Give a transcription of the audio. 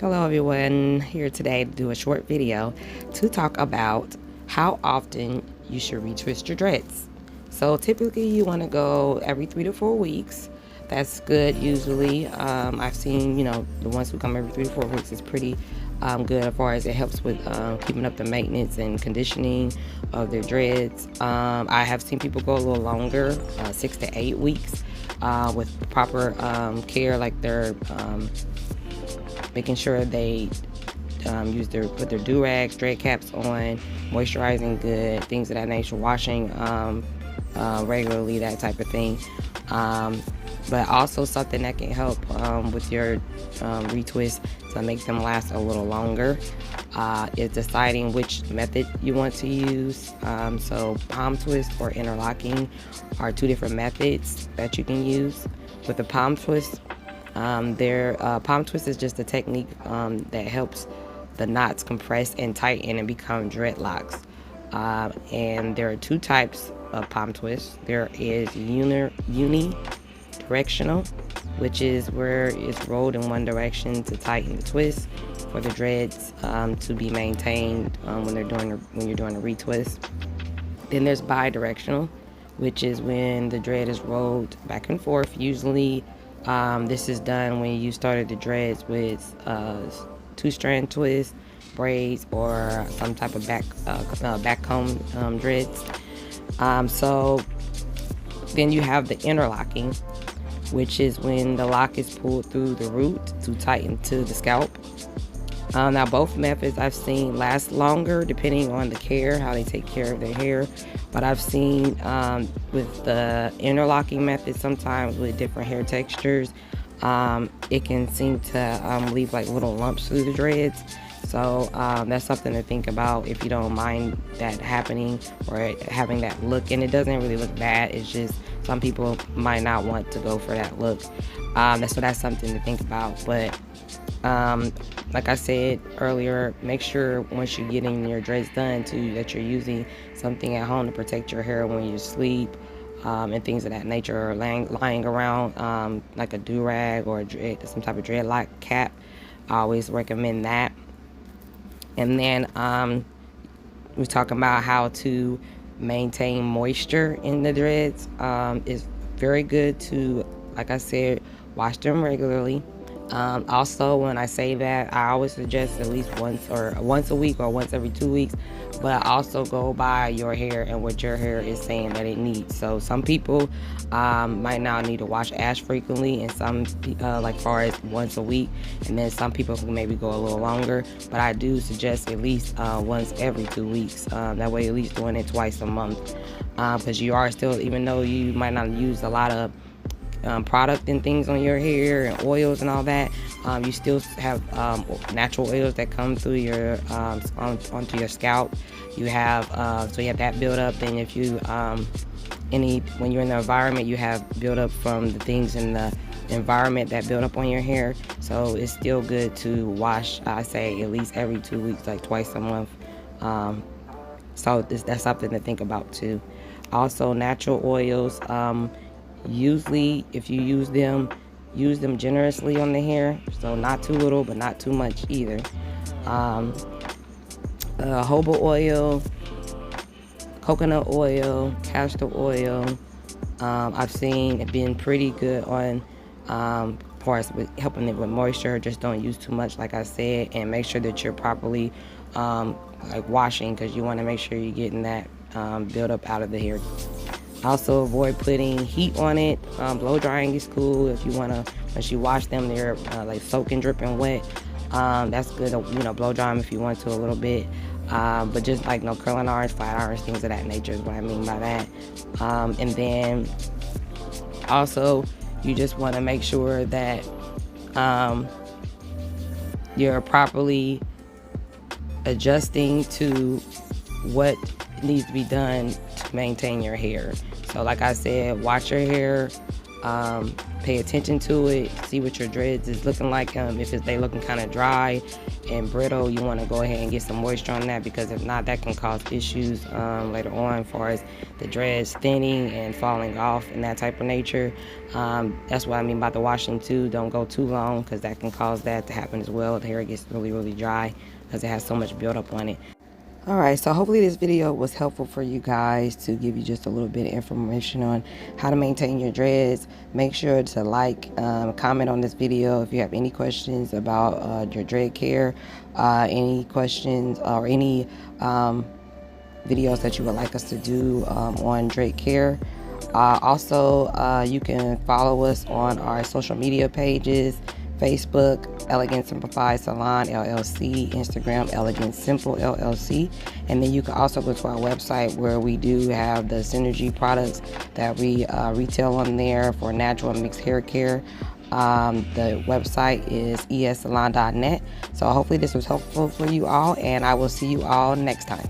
Hello everyone, here today to do a short video to talk about how often you should retwist your dreads. So typically you want to go every 3 to 4 weeks. That's good usually. I've seen, the ones who come every 3 to 4 weeks is pretty good as far as it helps with keeping up the maintenance and conditioning of their dreads. I have seen people go a little longer, 6 to 8 weeks with proper care, like their making sure they put their do-rags, dread caps on, moisturizing good, things of that nature, washing regularly, that type of thing. But also something that can help with your retwist to make them last a little longer is deciding which method you want to use. So palm twist or interlocking are two different methods that you can use. With the palm twist, palm twist is just a technique that helps the knots compress and tighten and become dreadlocks. And there are two types of palm twists. There is unidirectional, which is where it's rolled in one direction to tighten the twist for the dreads to be maintained when you're doing a retwist. Then there's bidirectional, which is when the dread is rolled back and forth. Usually this is done when you started the dreads with 2-strand twist, braids, or some type of back comb dreads. So then you have the interlocking, which is when the lock is pulled through the root to tighten to the scalp. Now both methods I've seen last longer depending on the care, how they take care of their hair. But I've seen with the interlocking method, sometimes with different hair textures, it can seem to leave like little lumps through the dreads. So that's something to think about if you don't mind that happening or having that look. And it doesn't really look bad. It's just some people might not want to go for that look. So that's something to think about. But like I said earlier, make sure once you're getting your dreads done that you're using something at home to protect your hair when you sleep and things of that nature, or lying around like a do-rag or some type of dreadlock cap. I always recommend that. And then we're talking about how to maintain moisture in the dreads. It's very good to, like I said, wash them regularly. Also, when I say that, I always suggest at least once a week or once every 2 weeks, but I also go by your hair and what your hair is saying that it needs. So some people might not need to wash as frequently, and some like far as once a week, and then some people can maybe go a little longer, but I do suggest at least once every 2 weeks. That way at least doing it twice a month, because you are still, even though you might not use a lot of product and things on your hair and oils and all that, you still have natural oils that come through your onto your scalp. You have so you have that build up. Then if you when you're in the environment, you have build up from the things in the environment that build up on your hair. So it's still good to wash, I say at least every 2 weeks, like twice a month. So that's something to think about too. Also, natural oils, usually if you use them generously on the hair, so not too little but not too much either. Jojoba oil, coconut oil, castor oil, I've seen it being pretty good on far as with helping it with moisture. Just don't use too much, like I said, and make sure that you're properly like washing, because you want to make sure you're getting that buildup out of the hair. Also, avoid putting heat on it. Blow drying is cool if you want to. Once you wash them, they're like soaking, dripping wet. That's good to blow dry them if you want to a little bit. But just like no curling irons, flat irons, things of that nature is what I mean by that. And then also you just want to make sure that you're properly adjusting to what needs to be done to maintain your hair. So like I said, wash your hair Pay attention to it, see what your dreads is looking like. If they looking kind of dry and brittle, you want to go ahead and get some moisture on that, because if not, that can cause issues later on as far as the dreads thinning and falling off and that type of nature. That's what I mean by the washing too. Don't go too long, because that can cause that to happen as well. The hair gets really dry because it has so much buildup on it. Alright, so hopefully this video was helpful for you guys to give you just a little bit of information on how to maintain your dreads. Make sure to like, comment on this video if you have any questions about your dread care, any questions or any videos that you would like us to do on dread care. Also, you can follow us on our social media pages: Facebook, Elegance Simplified Salon LLC, Instagram, Elegance Simple LLC. And then you can also go to our website, where we do have the Synergy products that we retail on there for natural and mixed hair care. The website is essalon.net. So hopefully this was helpful for you all, and I will see you all next time.